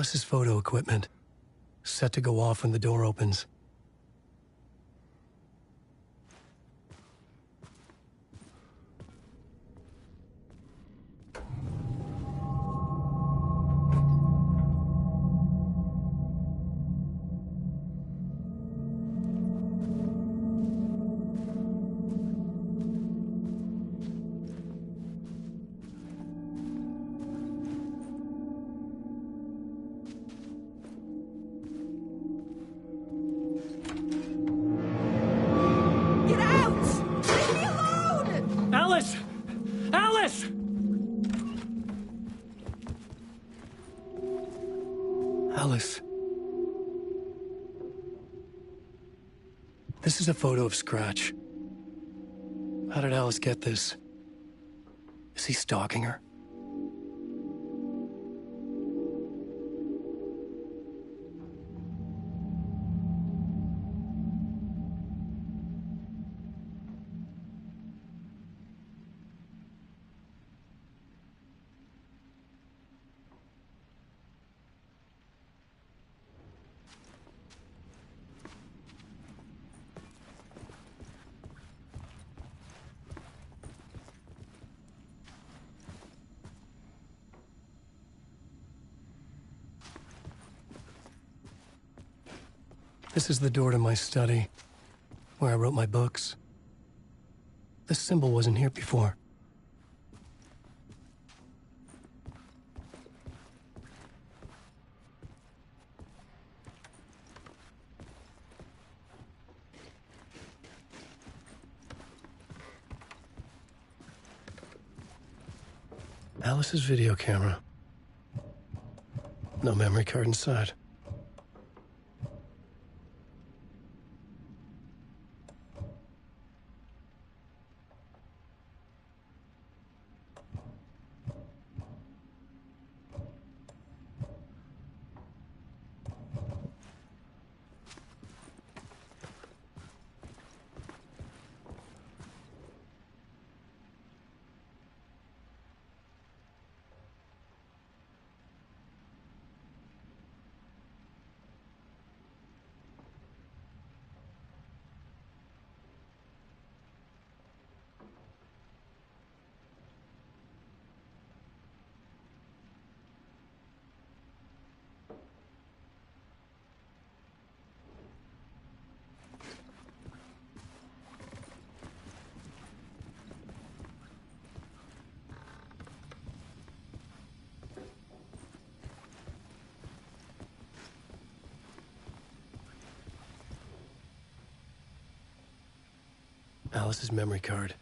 Alice's photo equipment, set to go off when the door opens. Alice. This is a photo of Scratch. How did Alice get this? Is he stalking her? This is the door to my study, where I wrote my books. This symbol wasn't here before. Alice's video camera. No memory card inside. Alice's memory card.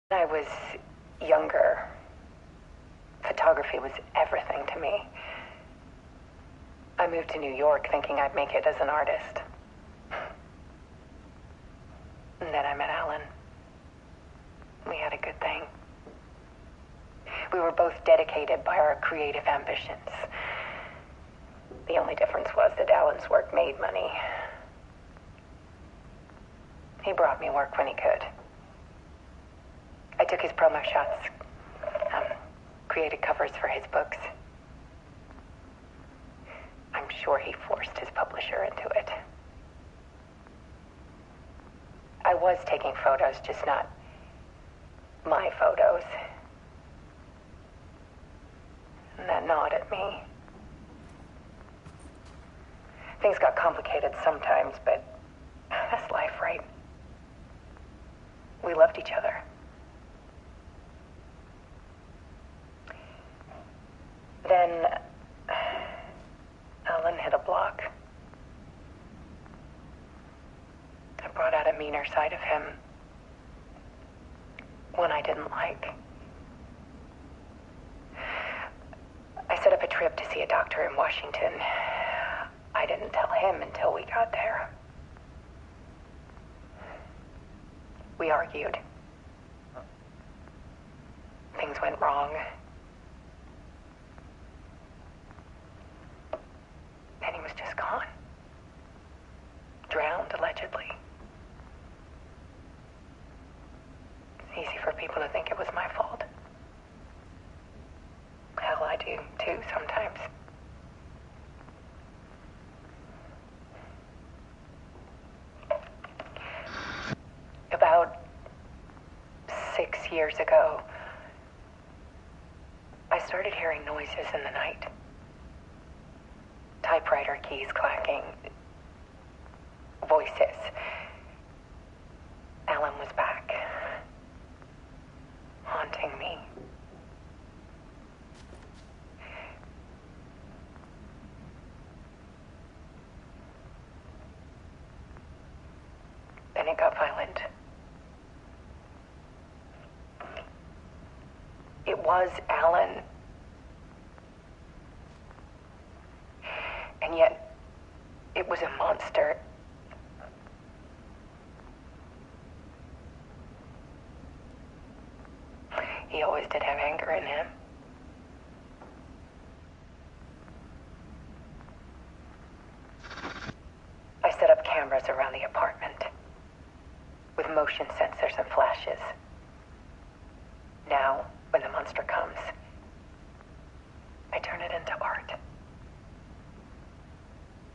When I was younger, photography was everything to me. I moved to New York thinking I'd make it as an artist. And then I met Alan. We had a good thing. We were both dedicated by our creative ambitions. The only difference was that Alan's work made money. He brought me work when he could. I took his promo shots, created covers for his books. I'm sure he forced his publisher into it. I was taking photos, just not my photos. And that gnawed at me. Things got complicated sometimes, but that's life, right? We loved each other. Then Alan hit a block. I brought out a meaner side of him. One I didn't like. I set up a trip to see a doctor in Washington. I didn't tell him until we got there. We argued. Things went wrong. And he was just gone. Drowned, allegedly. It's easy for people to think it was my fault. Hell, I do, too, sometimes. About 6 years ago, I started hearing noises in the night. Typewriter keys clacking. Voices. Alan was back. Haunting me. Then it got violent. It was Alan. And yet, it was a monster. He always did have anger in him. I set up cameras around the apartment with motion sensors and flashes. Now, when the monster comes, I turn it into art.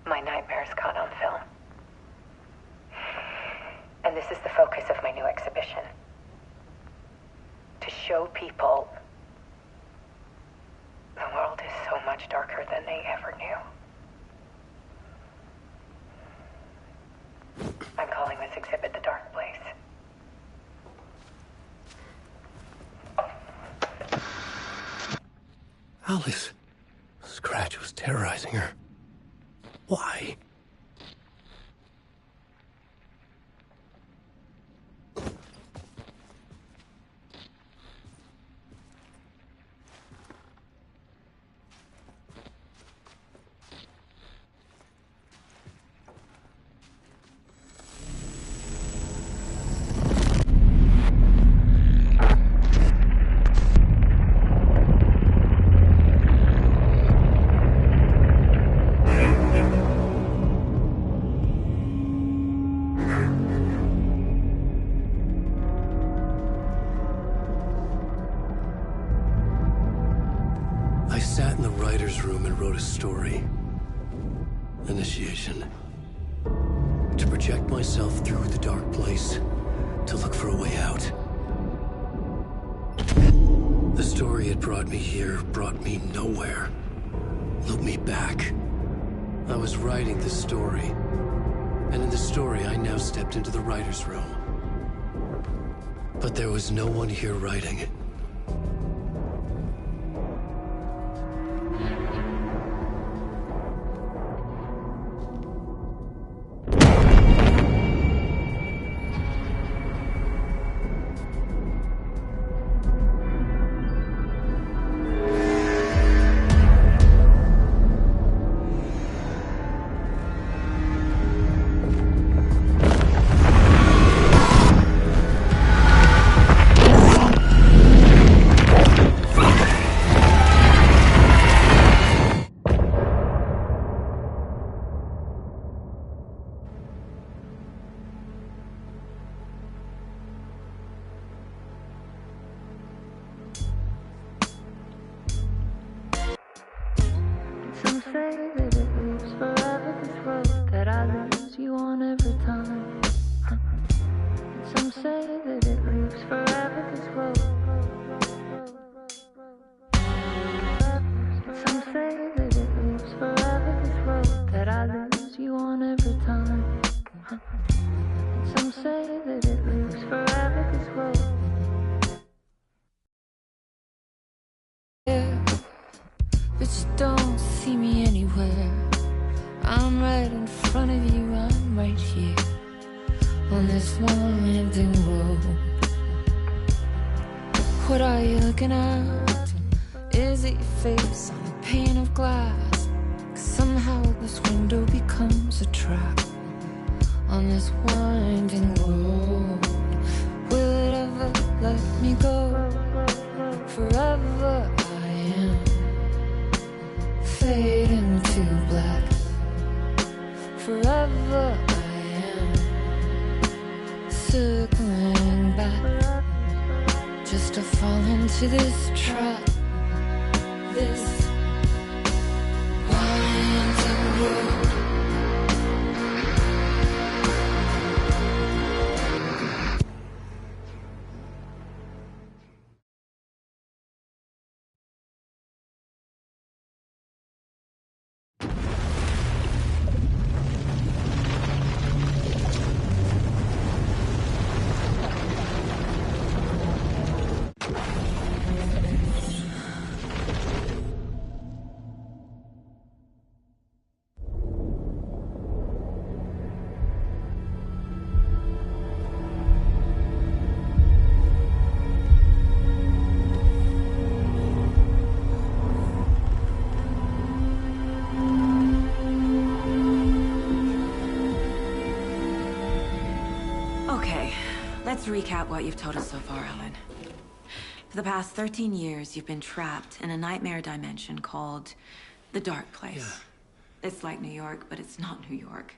My nightmares caught on film. And this is the focus of my new exhibition. To show people the world is so much darker than they ever knew. I'm calling this exhibit The Dark Place. Alice. Scratch was terrorizing her. Why? Room and wrote a story. Initiation. To project myself through the dark place, to look for a way out. The story had brought me here, brought me nowhere. Looped me back. I was writing the story. And in the story, I now stepped into the writer's room. But there was no one here writing it. on this winding road. What are you looking at? Is it your face on a pane of glass? 'Cause somehow this window becomes a trap on this winding road. Will it ever let me go? Forever I am fading to black. Forever I am circling back, just to fall into this trap. This winding road. Let's recap what you've told us so far, Alan. For the past 13 years, you've been trapped in a nightmare dimension called the Dark Place. Yeah. It's like New York, but it's not New York.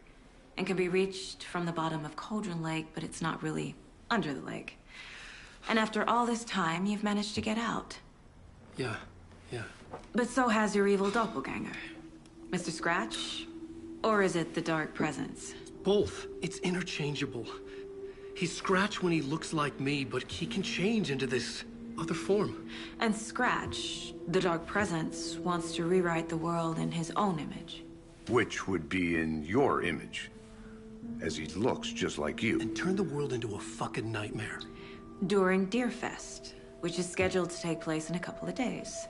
And can be reached from the bottom of Cauldron Lake, but it's not really under the lake. And after all this time, you've managed to get out. Yeah. But so has your evil doppelganger. Mr. Scratch? Or is it the Dark Presence? Both. It's interchangeable. He's Scratch when he looks like me, but he can change into this other form. And Scratch, the Dark Presence, wants to rewrite the world in his own image. Which would be in your image, as he looks just like you. And turn the world into a fucking nightmare. During Deerfest, which is scheduled to take place in a couple of days.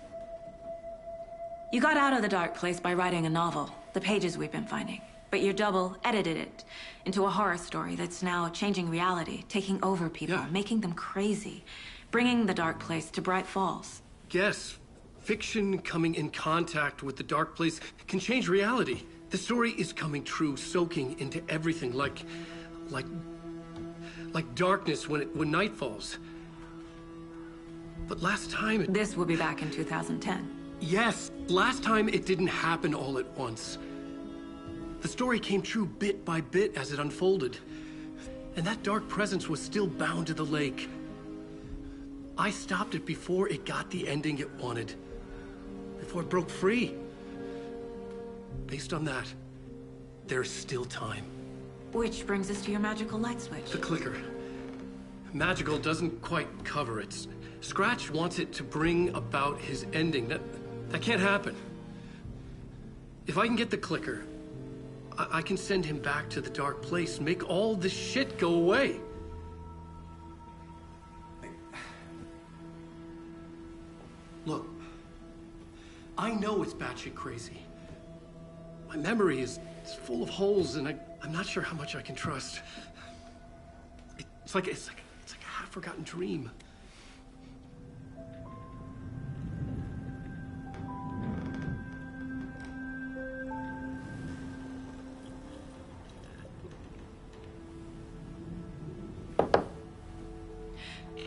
You got out of the Dark Place by writing a novel, the pages we've been finding. But your double edited it into a horror story that's now changing reality, taking over people, making them crazy, bringing the Dark Place to Bright Falls. Yes, fiction coming in contact with the Dark Place can change reality. The story is coming true, soaking into everything, like darkness when night falls. But last time This will be back in 2010. Yes, last time it didn't happen all at once. The story came true bit by bit as it unfolded. And that dark presence was still bound to the lake. I stopped it before it got the ending it wanted. Before it broke free. Based on that, there's still time. Which brings us to your magical light switch. The clicker. Magical doesn't quite cover it. Scratch wants it to bring about his ending. That can't happen. If I can get the clicker, I can send him back to the Dark Place, make all this shit go away. Look, I know it's batshit crazy. My memory is full of holes, and I'm not sure how much I can trust. It's like a half-forgotten dream.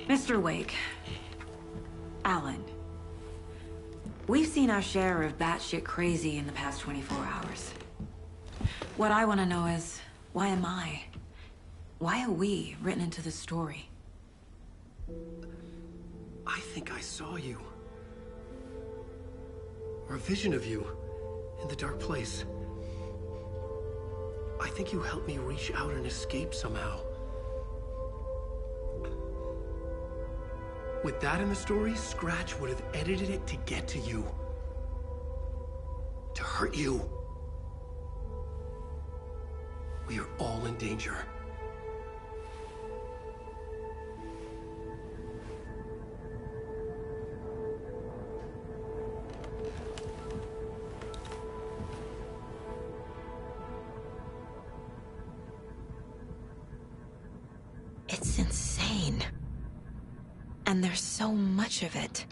Mr. Wake, Alan, we've seen our share of batshit crazy in the past 24 hours. What I want to know is, why am I? Why are we written into the story? I think I saw you. Or a vision of you in the Dark Place. I think you helped me reach out and escape somehow. With that in the story, Scratch would have edited it to get to you. To hurt you. We are all in danger. so much of it.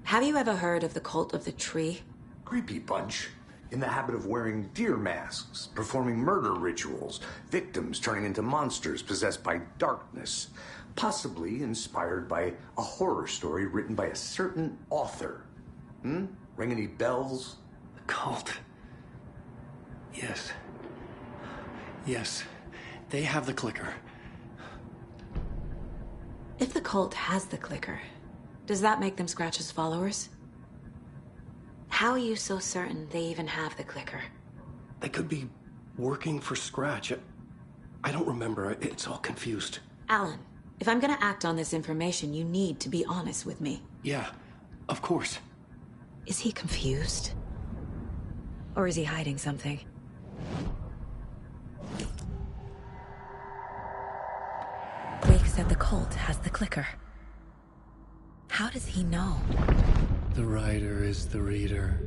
Have you ever heard of the Cult of the Tree? Creepy bunch. In the habit of wearing deer masks, performing murder rituals, victims turning into monsters possessed by darkness, possibly inspired by a horror story written by a certain author. Ring any bells? The cult. Yes. Yes. They have the clicker. If the cult has the clicker, does that make them Scratch's followers? How are you so certain they even have the clicker? They could be working for Scratch. I don't remember. It's all confused. Alan, if I'm gonna act on this information, you need to be honest with me. Yeah, of course. Is he confused? Or is he hiding something? Wake said the cult has the clicker. How does he know? The writer is the reader.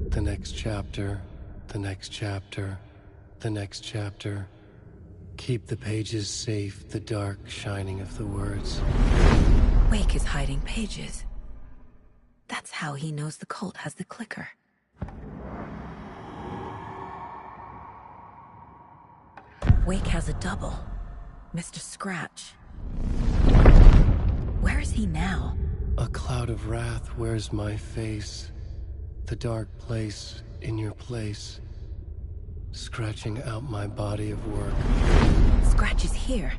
The next chapter, the next chapter, the next chapter. Keep the pages safe, the dark shining of the words. Wake is hiding pages. That's how he knows the cult has the clicker. Wake has a double. Mr. Scratch. Where is he now? A cloud of wrath wears my face. The dark place in your place. Scratching out my body of work. Scratch is here.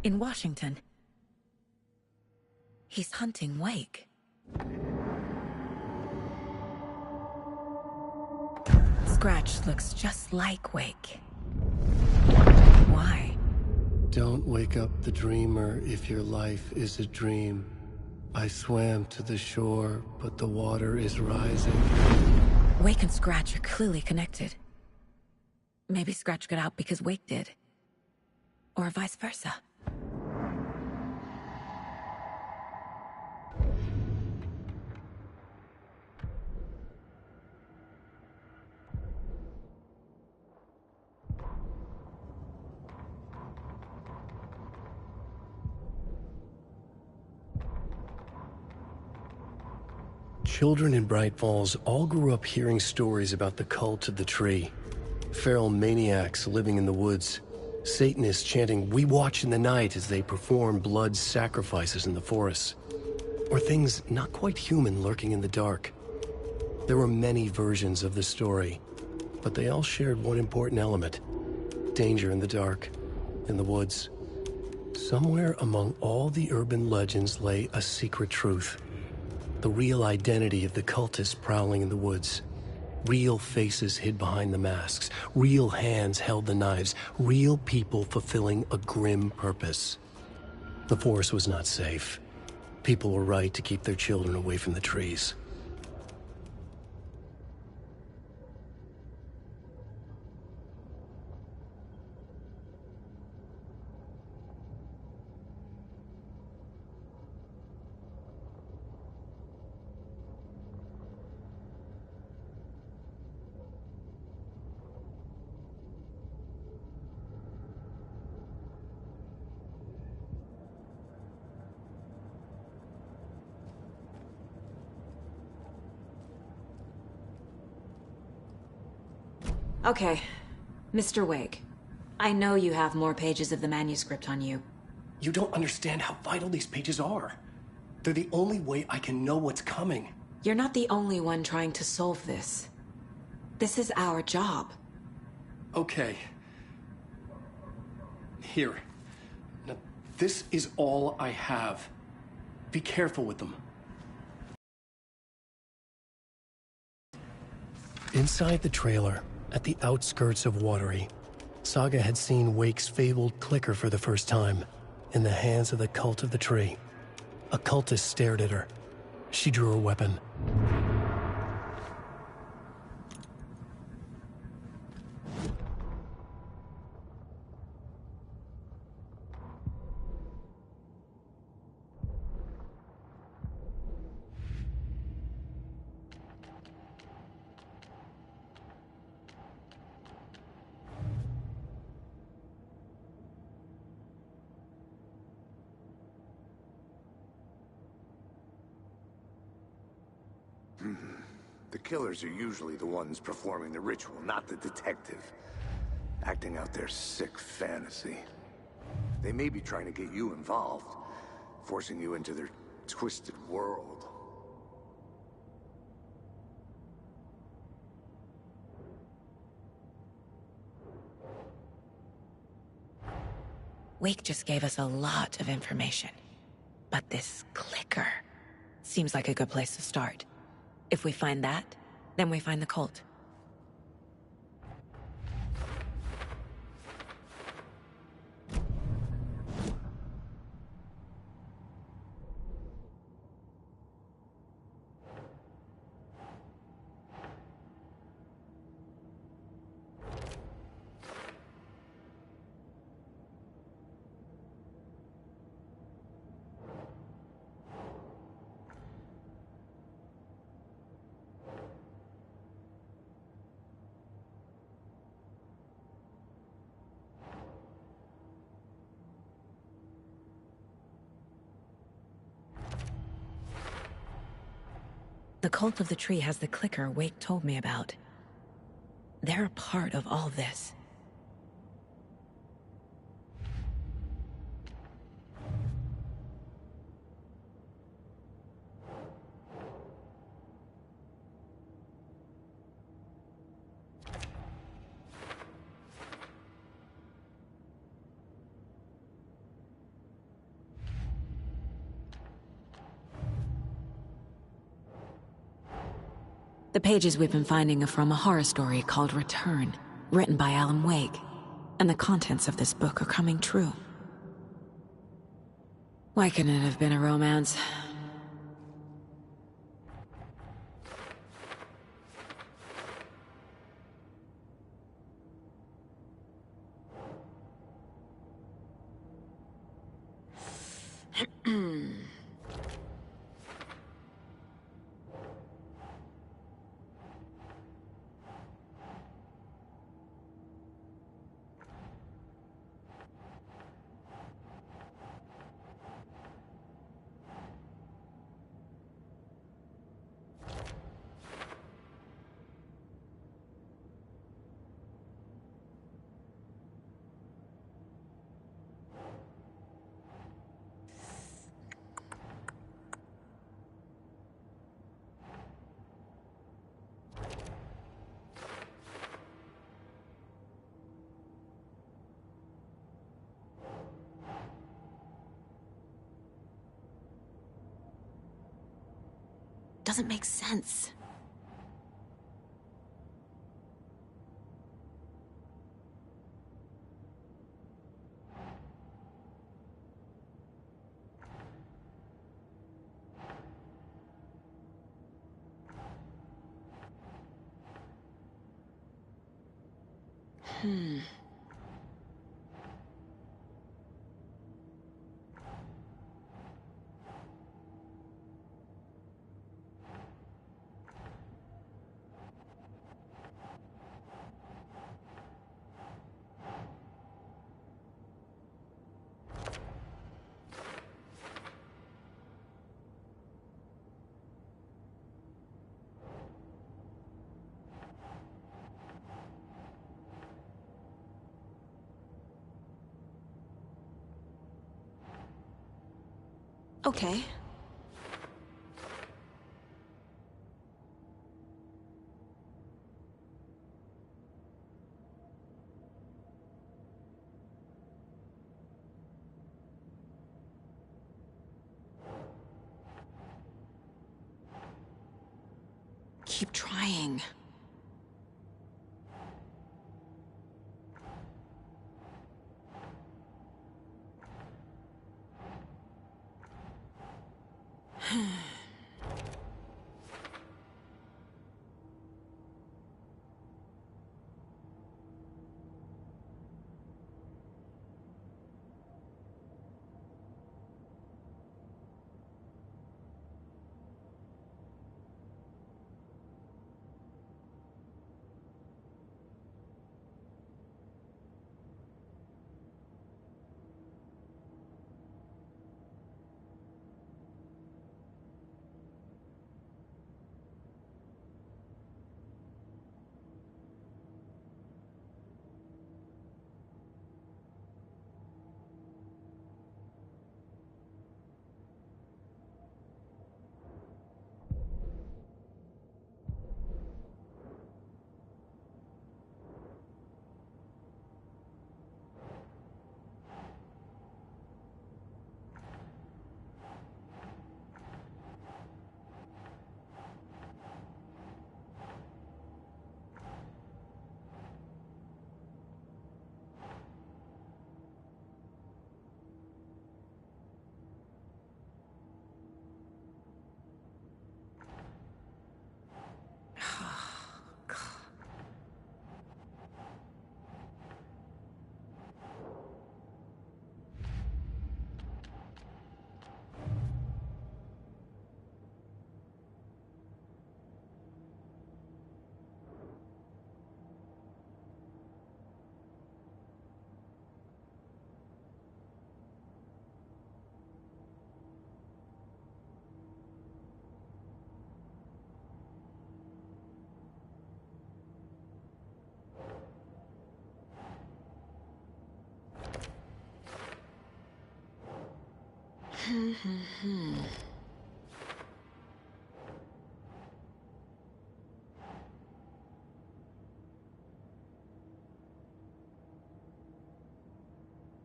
In Washington. He's hunting Wake. Scratch looks just like Wake. Why? Don't wake up the dreamer if your life is a dream. I swam to the shore, but the water is rising. Wake and Scratch are clearly connected. Maybe Scratch got out because Wake did. Or vice versa. Children in Bright Falls all grew up hearing stories about the cult of the tree. Feral maniacs living in the woods. Satanists chanting, "We watch in the night," as they perform blood sacrifices in the forests. Or things not quite human lurking in the dark. There were many versions of the story, but they all shared one important element. Danger in the dark, in the woods. Somewhere among all the urban legends lay a secret truth. The real identity of the cultists prowling in the woods. Real faces hid behind the masks. Real hands held the knives. Real people fulfilling a grim purpose. The forest was not safe. People were right to keep their children away from the trees. Okay, Mr. Wake. I know you have more pages of the manuscript on you. You don't understand how vital these pages are. They're the only way I can know what's coming. You're not the only one trying to solve this. This is our job. Okay. Here. Now, this is all I have. Be careful with them. Inside the trailer, at the outskirts of Watery, Saga had seen Wake's fabled clicker for the first time, in the hands of the Cult of the Tree. A cultist stared at her. She drew her weapon. The killers are usually the ones performing the ritual, not the detective. Acting out their sick fantasy. They may be trying to get you involved, forcing you into their twisted world. Wake just gave us a lot of information. But this clicker seems like a good place to start. If we find that, then we find the cult. The Cult of the Tree has the clicker Wake told me about. They're a part of all this. The pages we've been finding are from a horror story called Return, written by Alan Wake, and the contents of this book are coming true. Why couldn't it have been a romance? Doesn't make sense. Okay. Keep trying.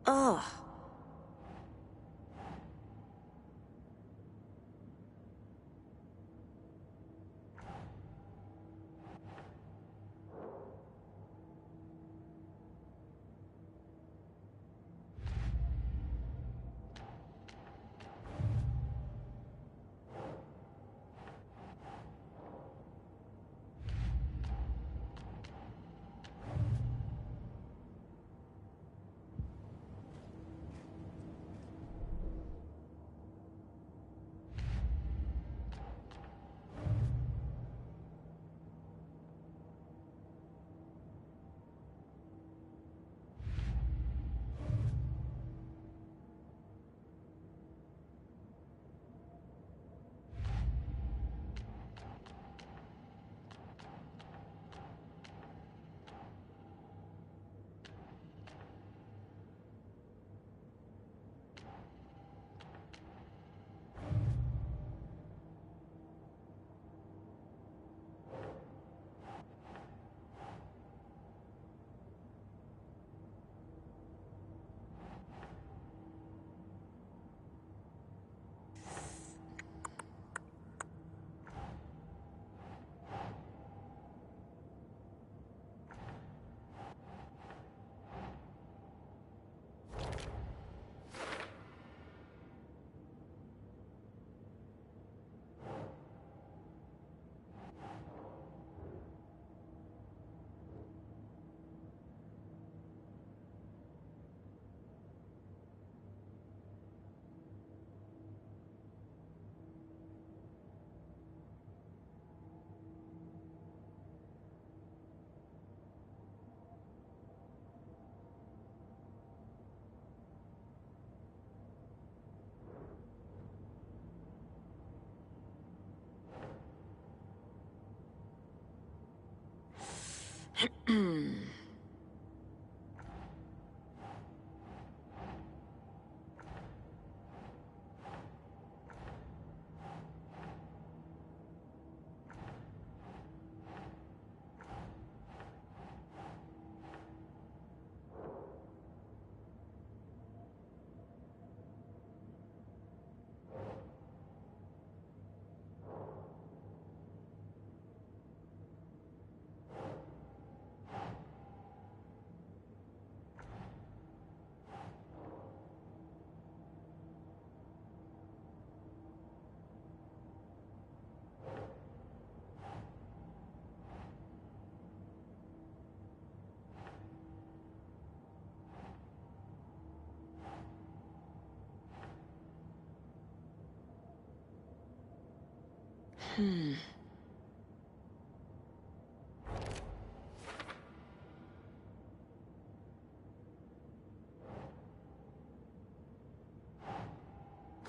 Ugh.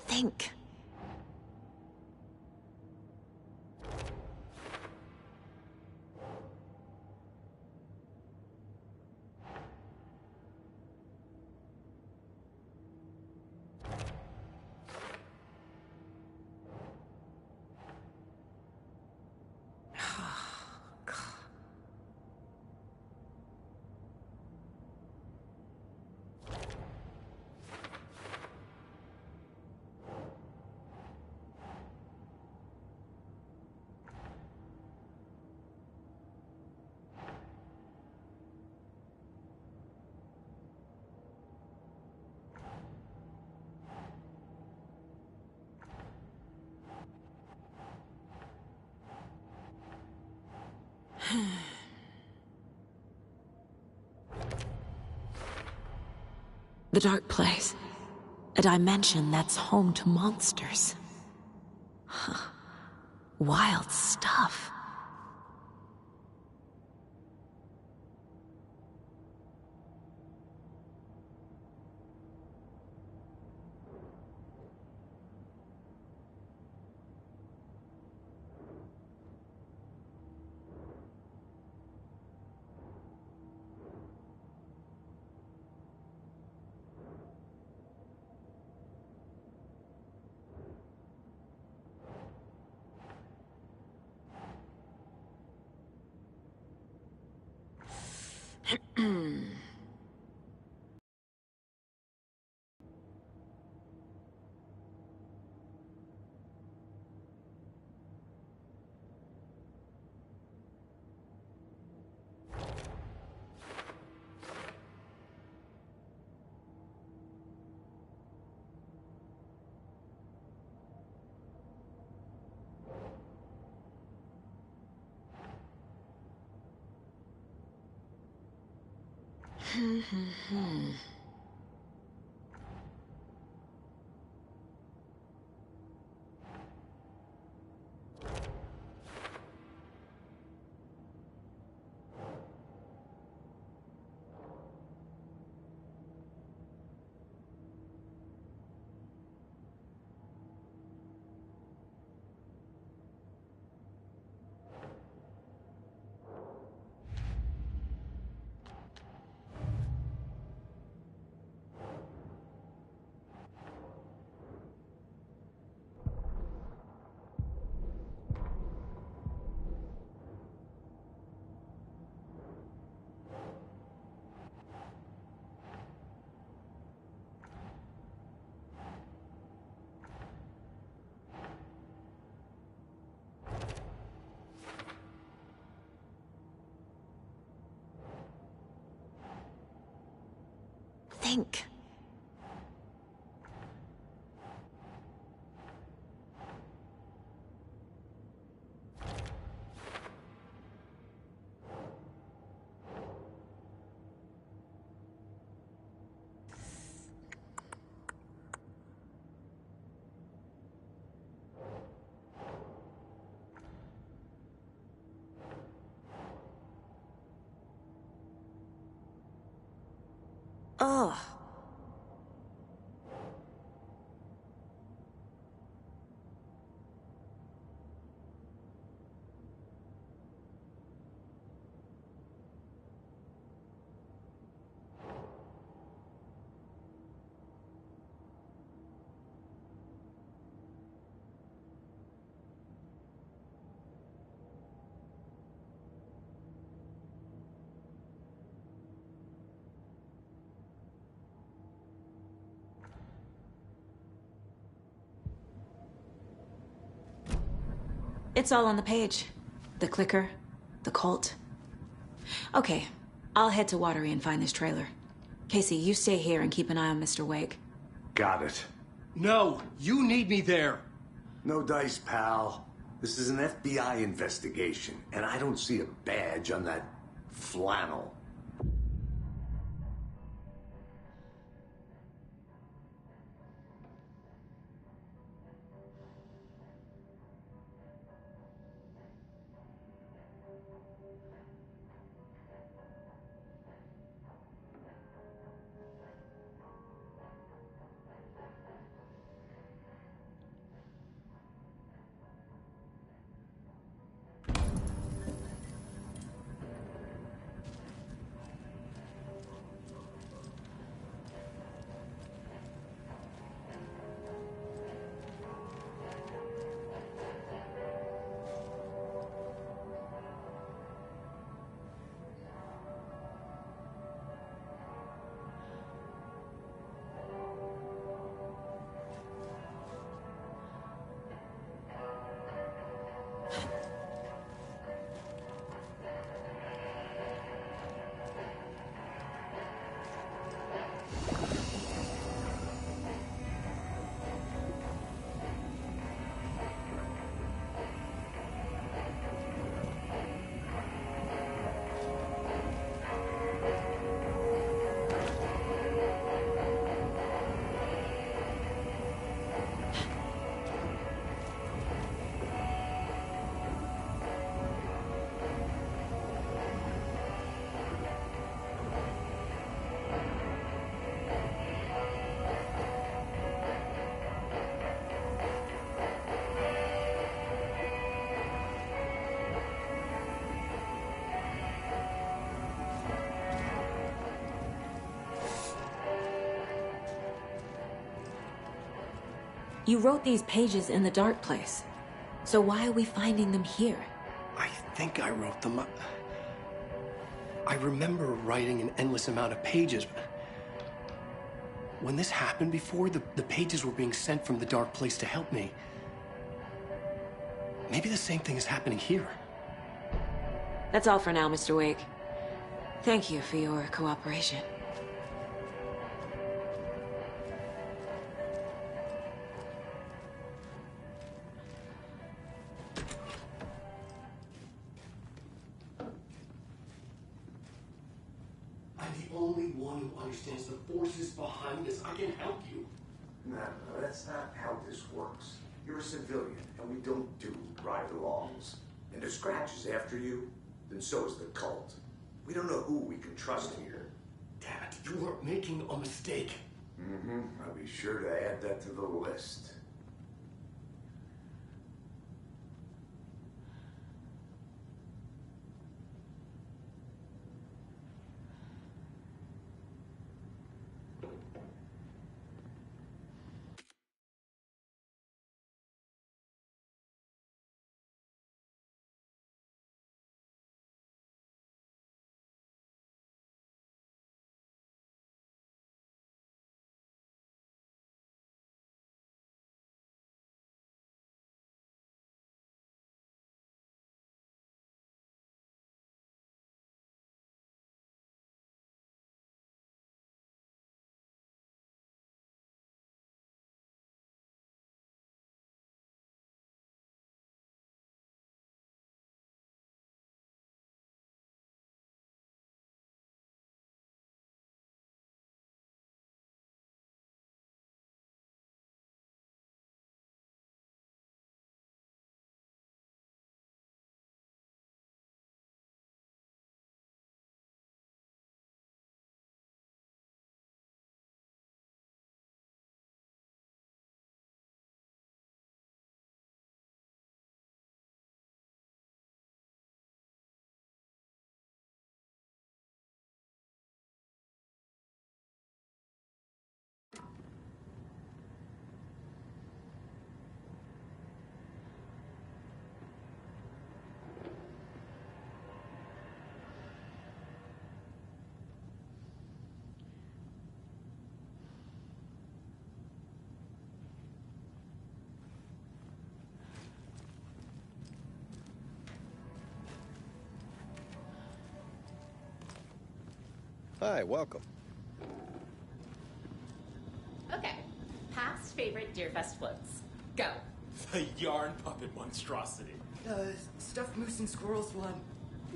Think. The Dark Place. A dimension that's home to monsters. Huh. Wild stuff. Think. Ugh. It's all on the page. The clicker, the cult. Okay, I'll head to Watery and find this trailer. Casey, you stay here and keep an eye on Mr. Wake. Got it. No, you need me there. No dice, pal. This is an FBI investigation, and I don't see a badge on that flannel. You wrote these pages in the dark place. So why are we finding them here? I think I wrote them up. I remember writing an endless amount of pages. When this happened before, the pages were being sent from the dark place to help me. Maybe the same thing is happening here. That's all for now, Mr. Wake. Thank you for your cooperation. I the only one who understands the forces behind this. I can help you. No, that's not how this works. You're a civilian, and we don't do ride-alongs. And if Scratch is after you, then so is the cult. We don't know who we can trust here. Dad, you are making a mistake. Mm-hmm. I'll be sure to add that to the list. Hi, welcome. Okay, past favorite Deerfest floats. Go. The yarn puppet monstrosity. Stuffed moose and squirrels one.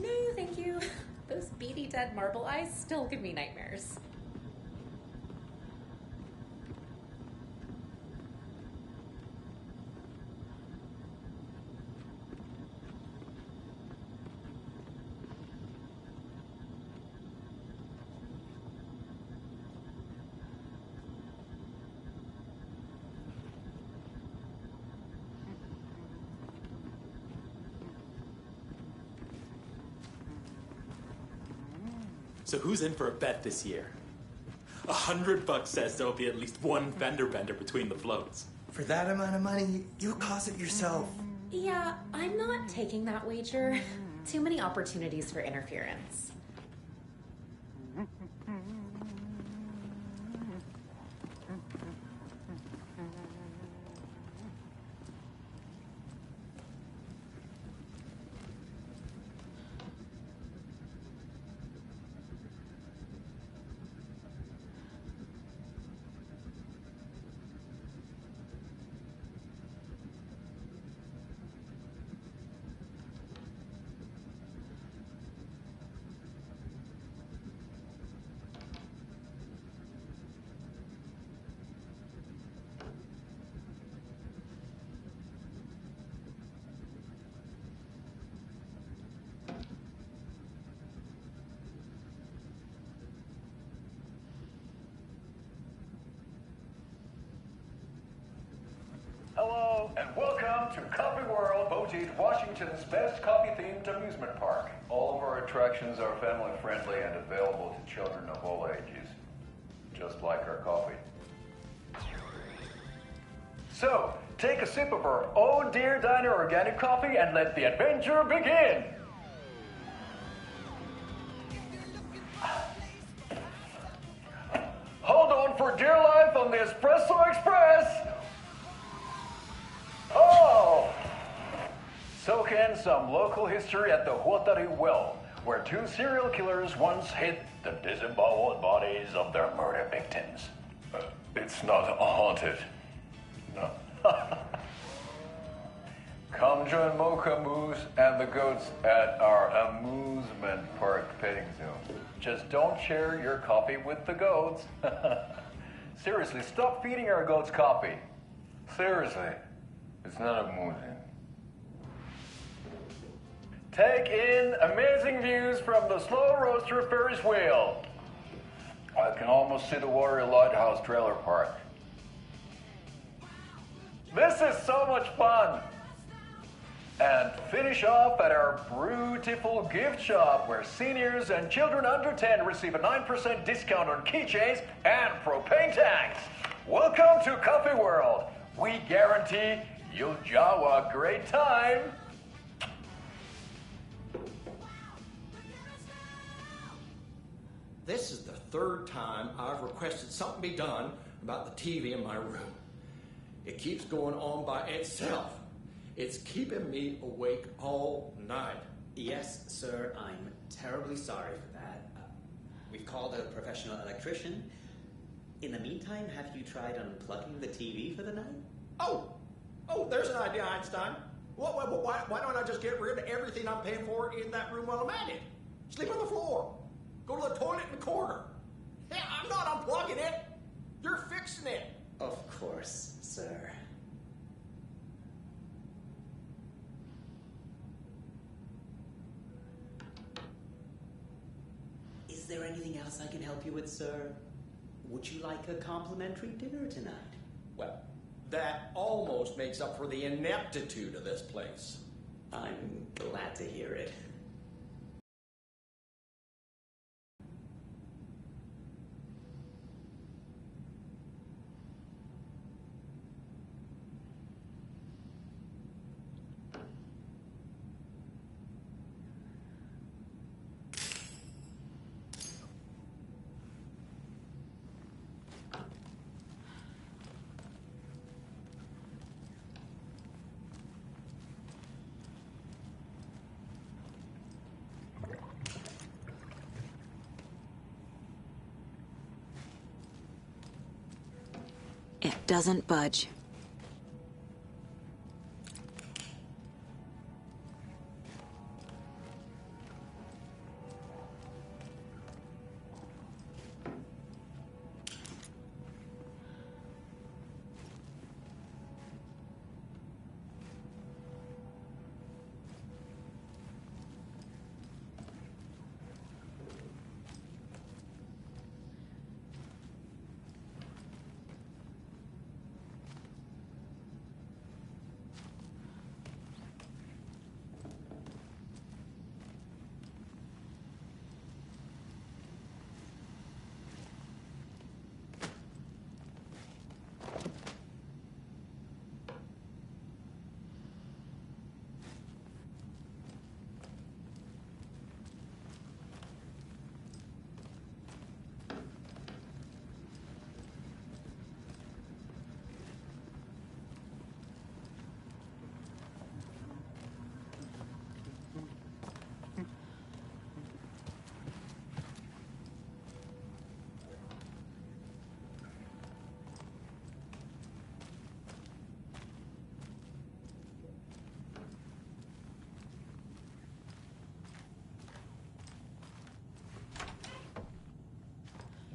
No, thank you. Those beady dead marble eyes still give me nightmares. So who's in for a bet this year? $100 says there'll be at least one fender bender between the floats. For that amount of money, you'll cause it yourself. Yeah, I'm not taking that wager. Too many opportunities for interference. Hello, and welcome to Coffee World, Bojangles, Washington's best coffee-themed amusement park. All of our attractions are family-friendly and available to children of all ages, just like our coffee. So, take a sip of our own Deer Diner organic coffee and let the adventure begin! Hold on for dear life on the Espresso Express! Oh! Soak in some local history at the Huatari Well, where two serial killers once hid the disemboweled bodies of their murder victims. It's not haunted. No. Come join Mocha Moose and the goats at our amusement park petting zoo. Just don't share your coffee with the goats. Seriously, stop feeding our goats coffee. Seriously, it's not amusing. Take in amazing views from the Slow Roaster Ferris wheel. I can almost see the Watery Lighthouse trailer park. This is so much fun. And finish off at our beautiful gift shop where seniors and children under 10 receive a 9% discount on keychains and propane tanks. Welcome to Coffee World. We guarantee you'll jaw a great time. This is the third time I've requested something be done about the TV in my room. It keeps going on by itself. It's keeping me awake all night. Yes, sir, I'm terribly sorry for that. We've called a professional electrician. In the meantime, have you tried unplugging the TV for the night? Oh, there's an idea, Einstein. Why don't I just get rid of everything I'm paying for in that room while I'm at it? Sleep on the floor. Go to the toilet in the corner. Hey, I'm not unplugging it. You're fixing it. Of course, sir. Is there anything else I can help you with, sir? Would you like a complimentary dinner tonight? Well, that almost makes up for the ineptitude of this place. I'm glad to hear it. It doesn't budge.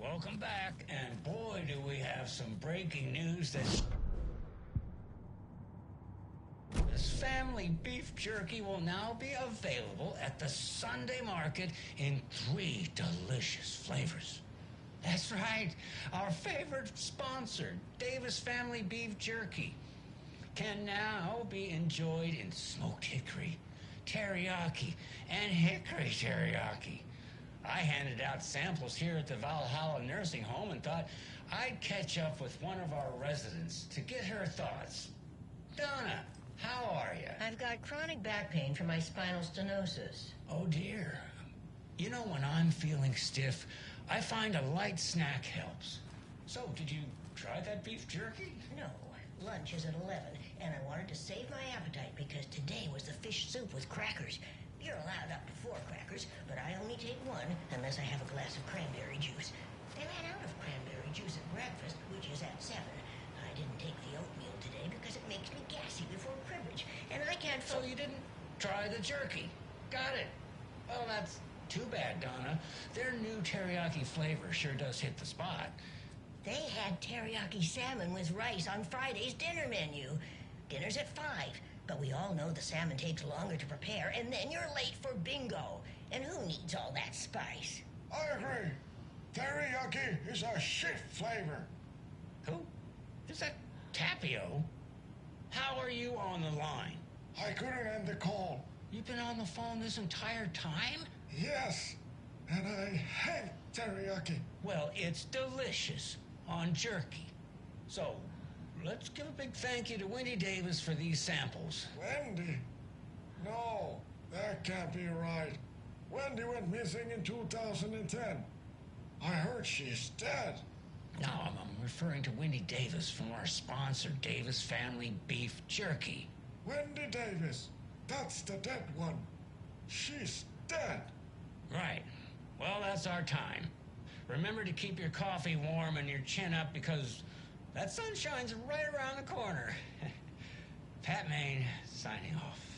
Welcome back, and boy, do we have some breaking news that this family beef jerky will now be available at the Sunday market in 3 delicious flavors. That's right, our favorite sponsor, Davis Family Beef Jerky, can now be enjoyed in smoked hickory, teriyaki, and hickory teriyaki. I handed out samples here at the Valhalla Nursing Home and thought I'd catch up with one of our residents to get her thoughts. Donna, how are you? I've got chronic back pain from my spinal stenosis. Oh, dear. You know, when I'm feeling stiff, I find a light snack helps. So, did you try that beef jerky? No. Lunch is at 11, and I wanted to save my appetite because today was the fish soup with crackers. You're allowed up to 4 crackers, but I only take 1 unless I have a glass of cranberry juice. They ran out of cranberry juice at breakfast, which is at 7. I didn't take the oatmeal today because it makes me gassy before cribbage, and I can't. So you didn't try the jerky. Got it. Well, that's too bad, Donna. Their new teriyaki flavor sure does hit the spot. They had teriyaki salmon with rice on Friday's dinner menu. Dinner's at 5, but we all know the salmon takes longer to prepare, and then you're late for bingo. And who needs all that spice? I agree. Teriyaki is a shit flavor. Who? Is that Tapio? How are you on the line? I couldn't end the call. You've been on the phone this entire time? Yes, and I hate teriyaki. Well, it's delicious on jerky. So, let's give a big thank you to Wendy Davis for these samples. Wendy? No, that can't be right. Wendy went missing in 2010. I heard she's dead. No, I'm referring to Wendy Davis from our sponsor, Davis Family Beef Jerky. Wendy Davis. That's the dead one. She's dead. Right. Well, that's our time. Remember to keep your coffee warm and your chin up because that sun shines right around the corner. Pat Maine, signing off.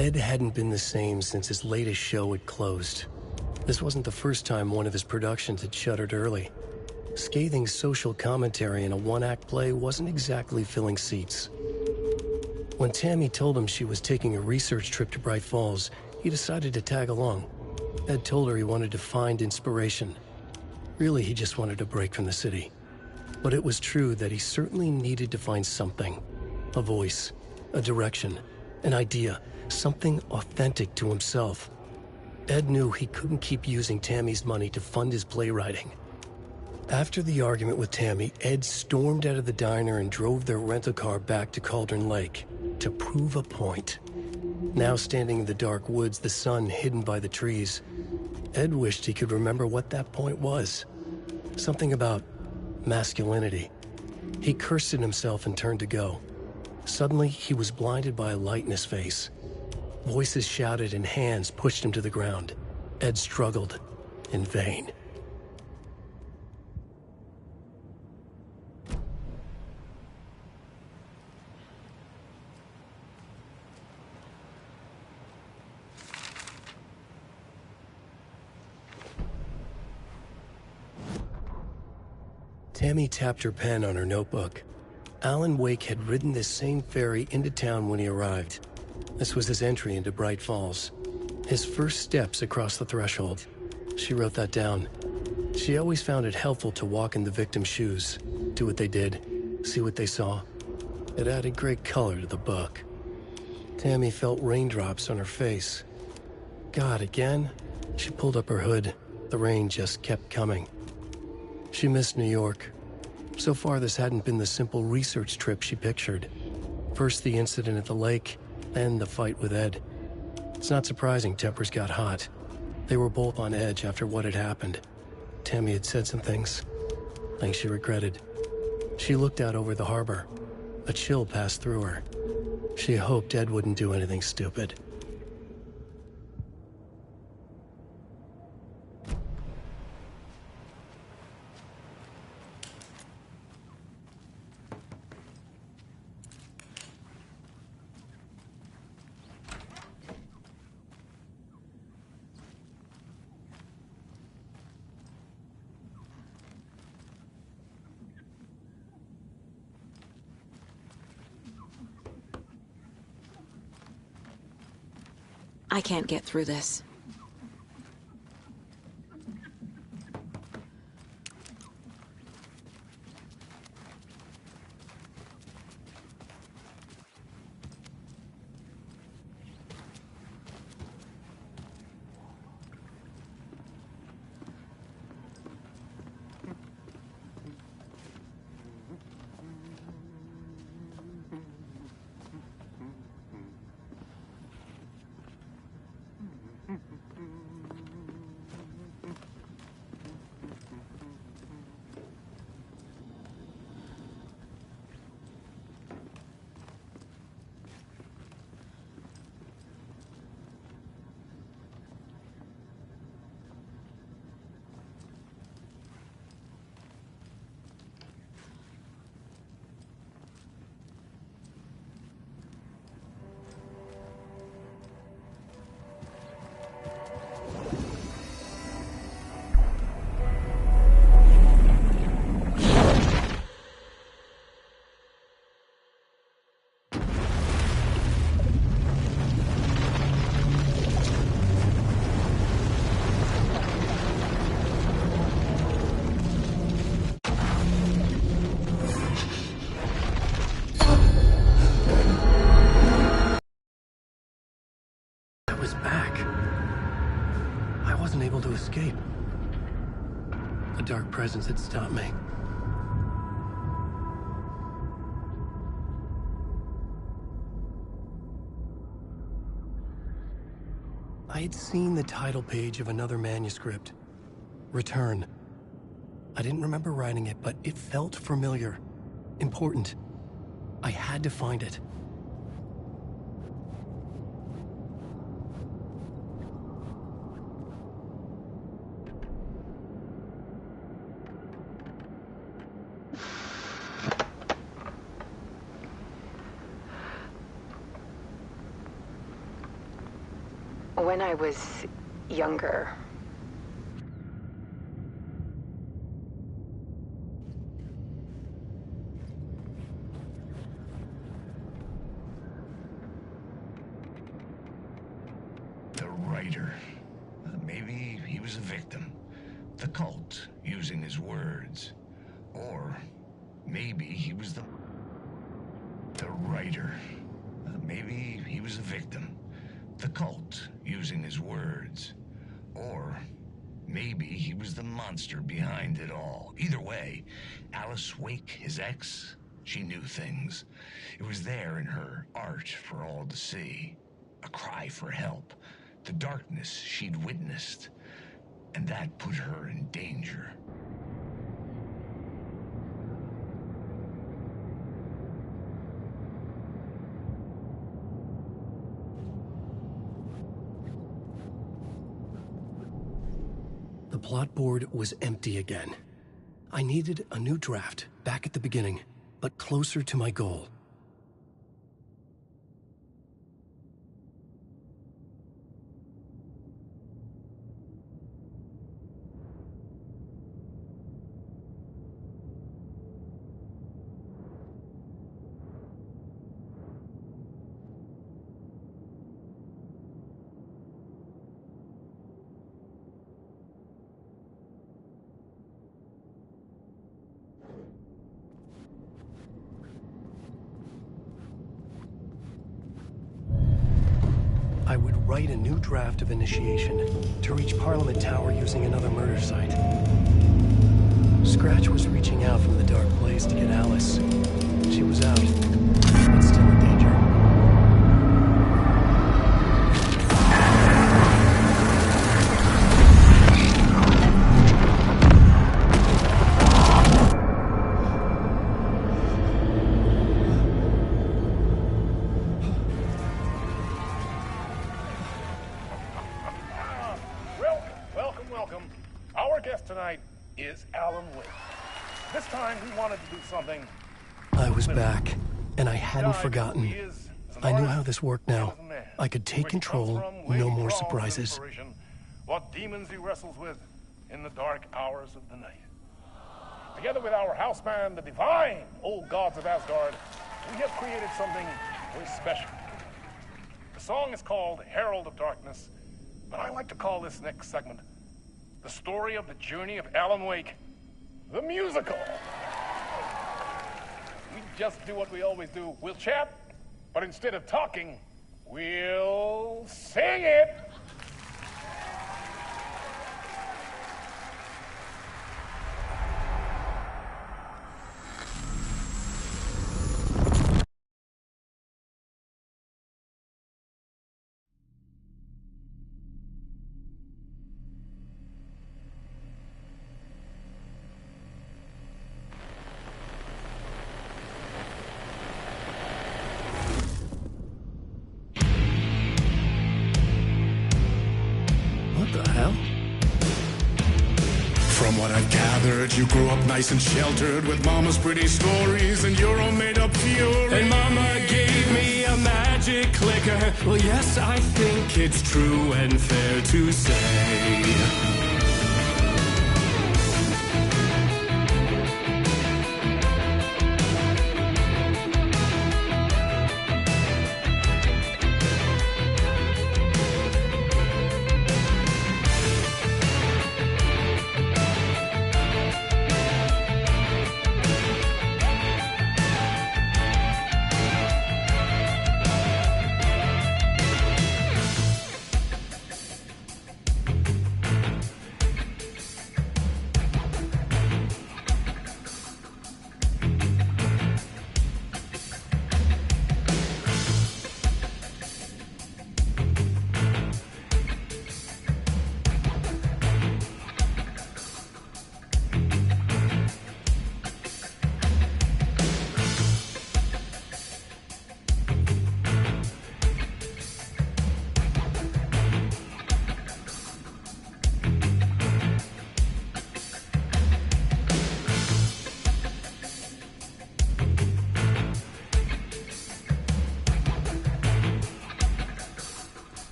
Ed hadn't been the same since his latest show had closed. This wasn't the first time one of his productions had shuttered early. Scathing social commentary in a one-act play wasn't exactly filling seats. When Tammy told him she was taking a research trip to Bright Falls, he decided to tag along. Ed told her he wanted to find inspiration. Really, he just wanted a break from the city. But it was true that he certainly needed to find something. A voice, a direction, an idea, something authentic to himself. Ed knew he couldn't keep using Tammy's money to fund his playwriting. After the argument with Tammy, Ed stormed out of the diner and drove their rental car back to Cauldron Lake to prove a point. Now standing in the dark woods, the sun hidden by the trees, Ed wished he could remember what that point was. Something about masculinity. He cursed at himself and turned to go. Suddenly, he was blinded by a light in his face. Voices shouted and hands pushed him to the ground. Ed struggled in vain. Tammy tapped her pen on her notebook. Alan Wake had ridden this same ferry into town when he arrived. This was his entry into Bright Falls. His first steps across the threshold. She wrote that down. She always found it helpful to walk in the victim's shoes, do what they did, see what they saw. It added great color to the book. Tammy felt raindrops on her face. God, again? She pulled up her hood. The rain just kept coming. She missed New York. So far, this hadn't been the simple research trip she pictured. First the incident at the lake, then the fight with Ed. It's not surprising tempers got hot. They were both on edge after what had happened. Tammy had said some things she regretted. She looked out over the harbor. A chill passed through her. She hoped Ed wouldn't do anything stupid. I can't get through this. To escape. A dark presence had stopped me. I had seen the title page of another manuscript. Return. I didn't remember writing it, but it felt familiar. Important. I had to find it. When I was younger, the writer. Maybe he was a victim. The cult, using his words. Or maybe he was the writer. Maybe he was a victim. The cult, using his words. Or maybe he was the monster behind it all. Either way, Alice Wake, his ex, she knew things. It was there in her art for all to see. A cry for help. The darkness she'd witnessed. And that put her in danger. The plot board was empty again. I needed a new draft, back at the beginning, but closer to my goal. I would write a new draft of initiation to reach Parliament Tower using another murder site. Scratch was reaching out from the dark place to get Alice. She was out, but still in danger. Is Alan Wake. This time he wanted to do something. I was back, and I hadn't forgotten. I knew how this worked now. I could take control, no more surprises. What demons he wrestles with in the dark hours of the night. Together with our house band, the divine old gods of Asgard, we have created something very special. The song is called Herald of Darkness, but I like to call this next segment the story of the journey of Alan Wake, the musical. We just do what we always do. We'll chat, but instead of talking, we'll sing it. From what I've gathered, you grew up nice and sheltered with mama's pretty stories and your own made-up fury. And mama gave me a magic clicker. Well, yes, I think it's true and fair to say.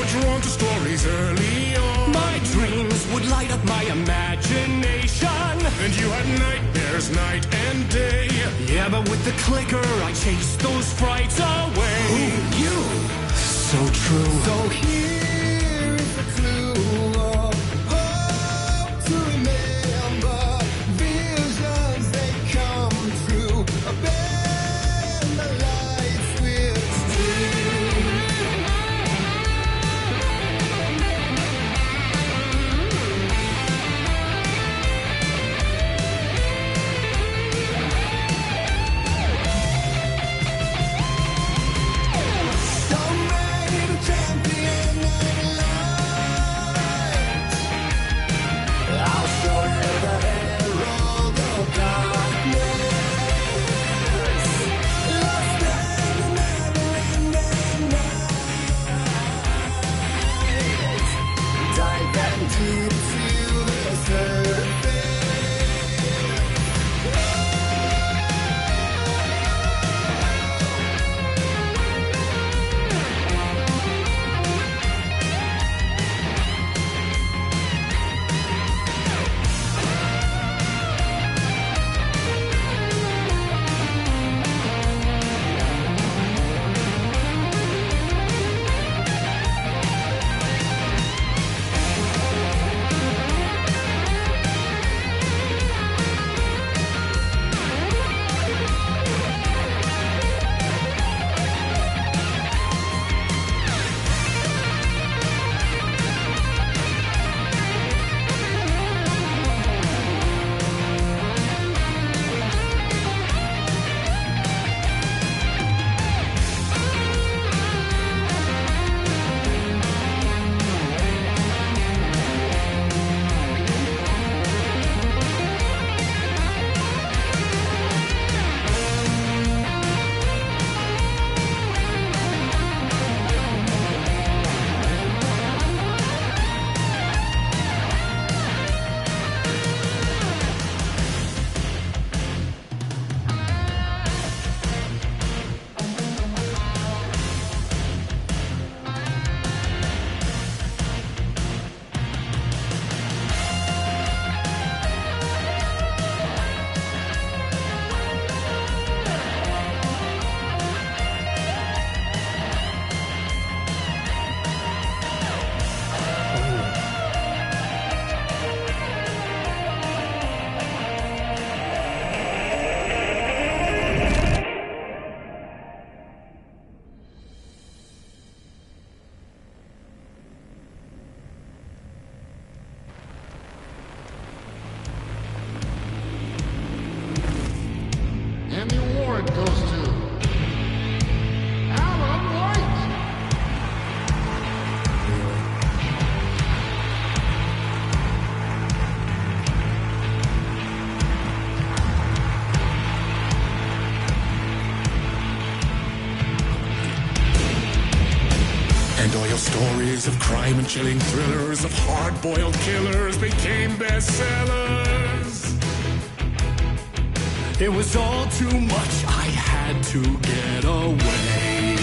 drawn to stories early on. My dreams would light up my imagination. And you had nightmares night and day. Yeah, but with the clicker, I chased those frights away. Who you? So true. So here is the clue of hope to remember. Visions, they come true. Bend the light switch to. And the award goes to Alan White. And all your stories of crime and chilling thrillers of hard-boiled killers became bestsellers. It was all too much, I had to get away.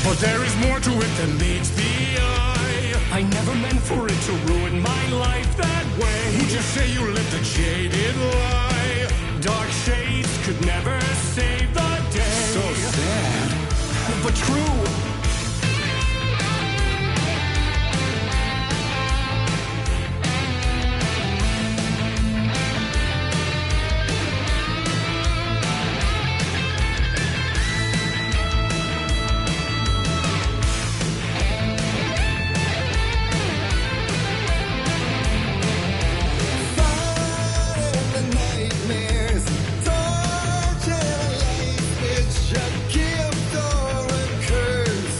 But there is more to it than meets the eye. I never meant for it to ruin my life that way. Would you say you lived a jaded lie? Dark shades could never save the day. So sad, but true. Torture life, it's a gift or a curse.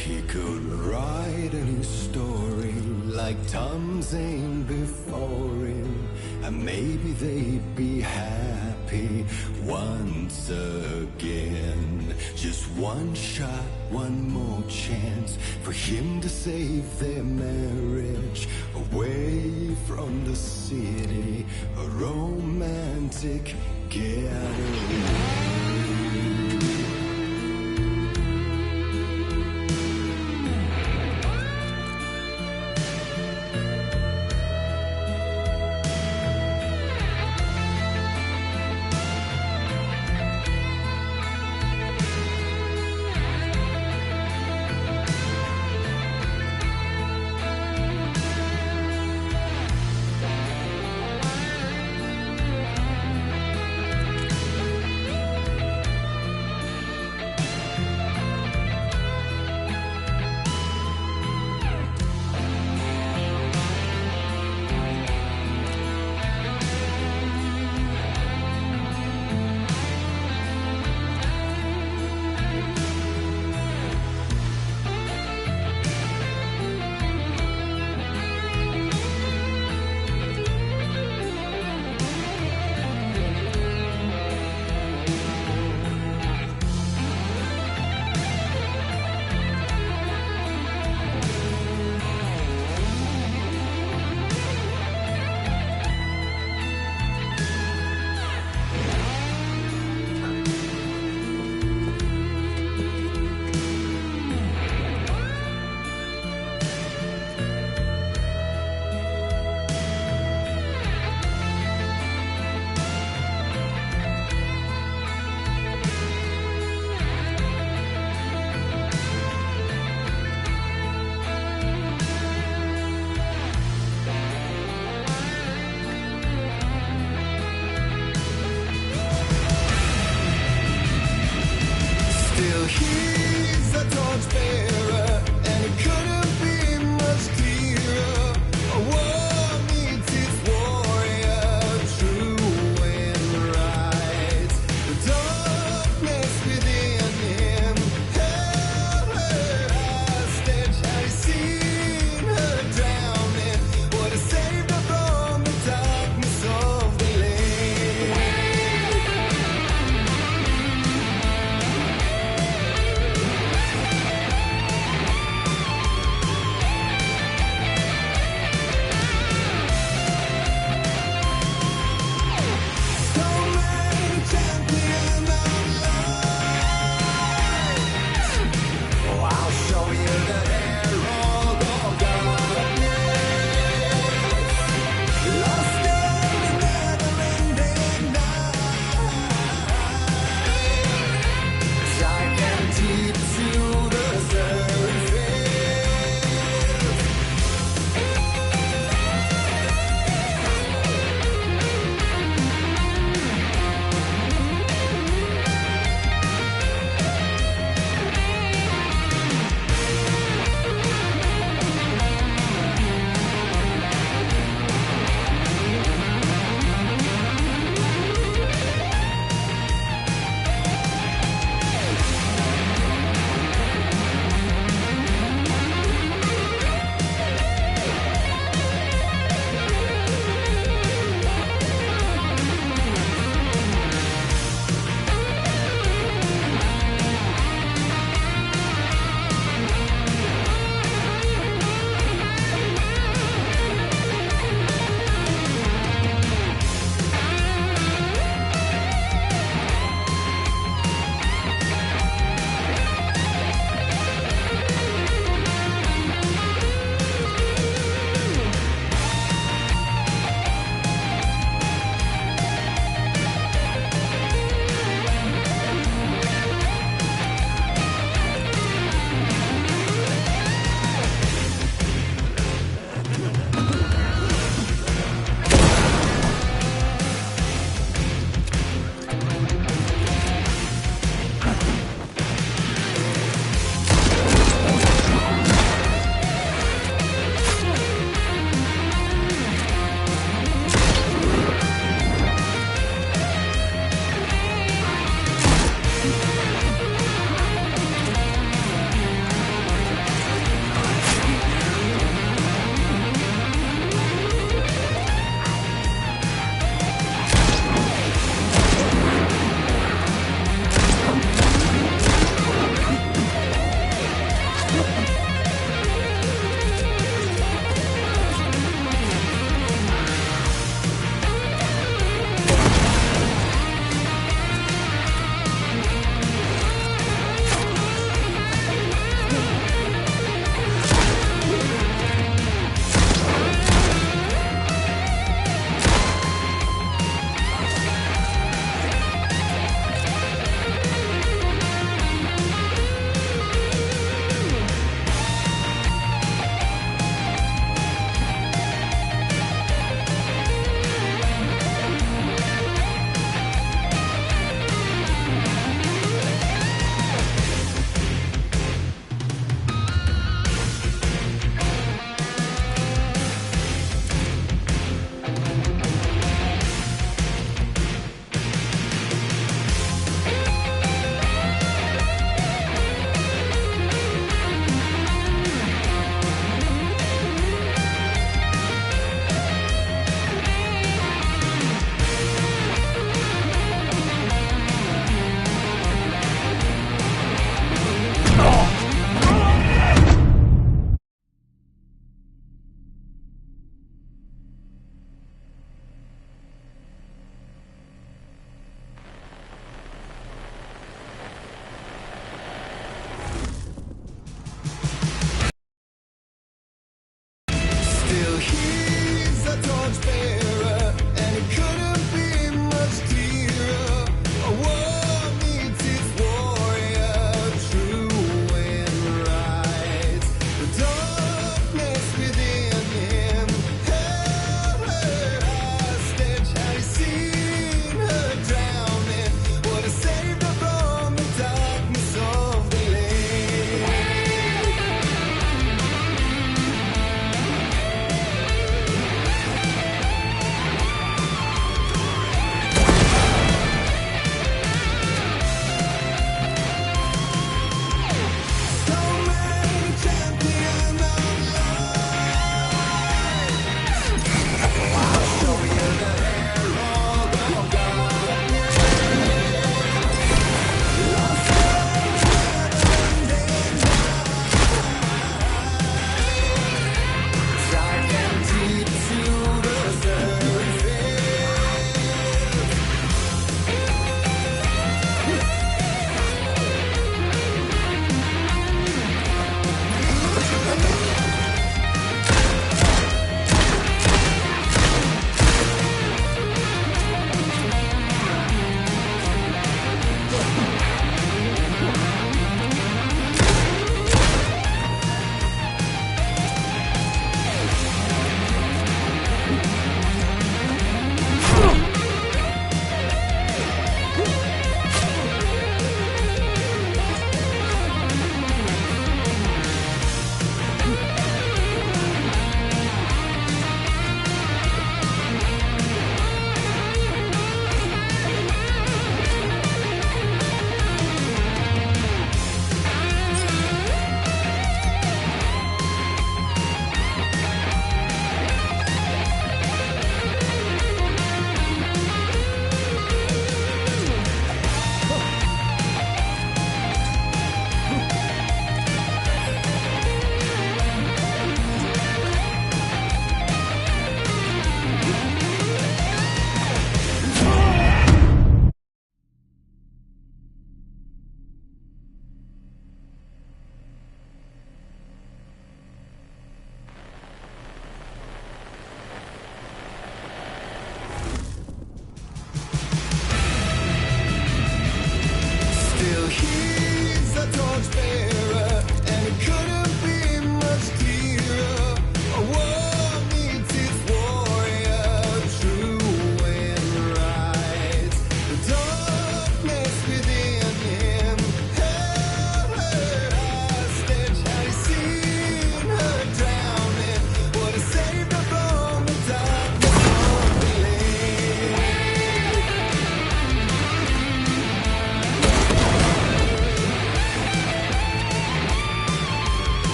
he could write a new story like Tom Zane before him, and maybe they'd be happy once again. Just one shot, one more chance for him to save their marriage, away from the city, a romantic getaway.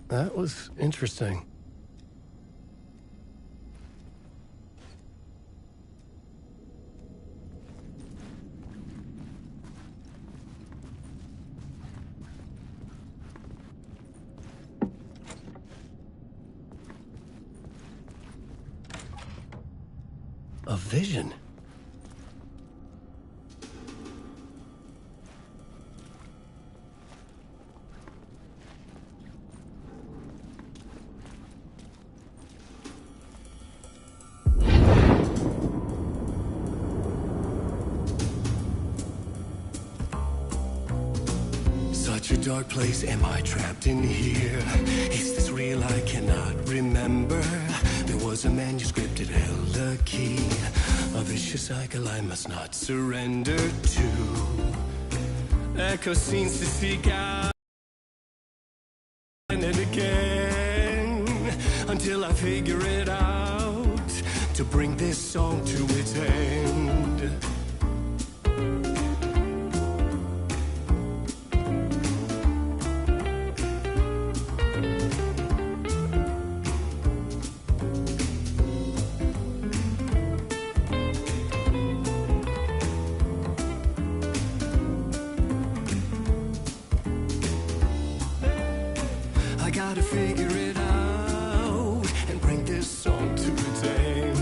That was interesting. A vision? Such a dark place, am I trapped in here? Is this real? I cannot remember. There was a manuscript, it held a key. A vicious cycle I must not surrender to. Echo seems to seek out and again until I figure it out to bring this song to its end. I gotta figure it out and bring this song to its end.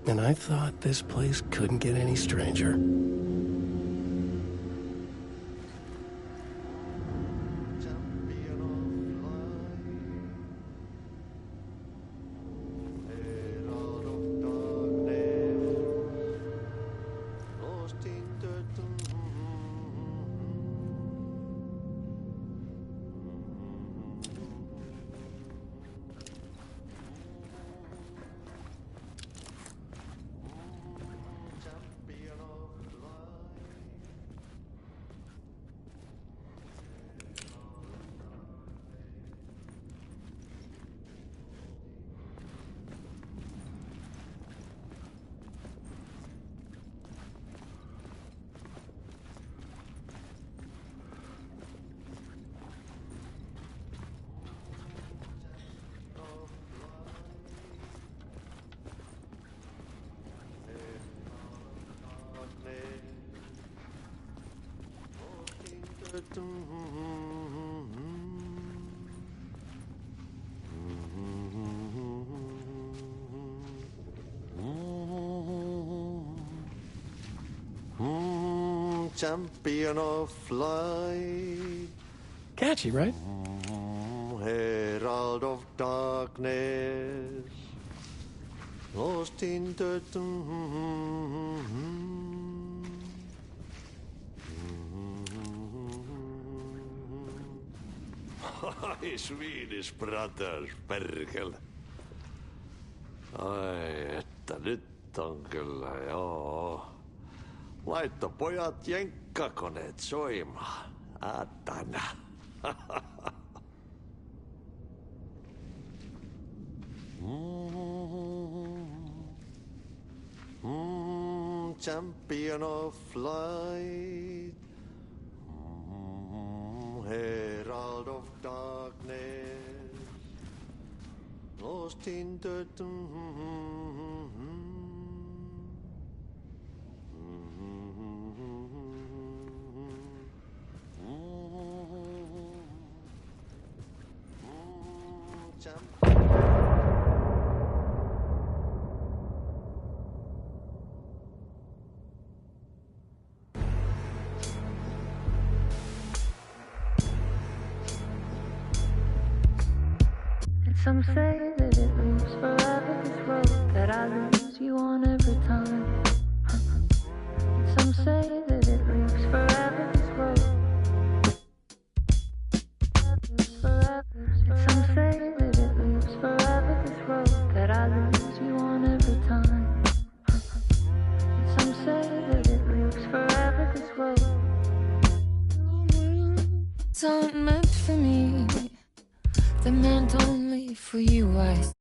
And I thought this place couldn't get any stranger. Champion of light. Catchy, right? Herald of darkness. Lost in the Swedish brothers, perkele. Ai, että nyt on kyllä, joo. Laitto pojat jenkkakoneet soimaan. Atana. Champion of light. Herald of darkness. Lost in the Some say that it loops forever, this road that I lose you on every time. Some say that it loops forever, this road. Some say that it loops forever, this road that I lose you on every time. Some say that it loops forever, this road. It's not meant for me. They're meant only for you, I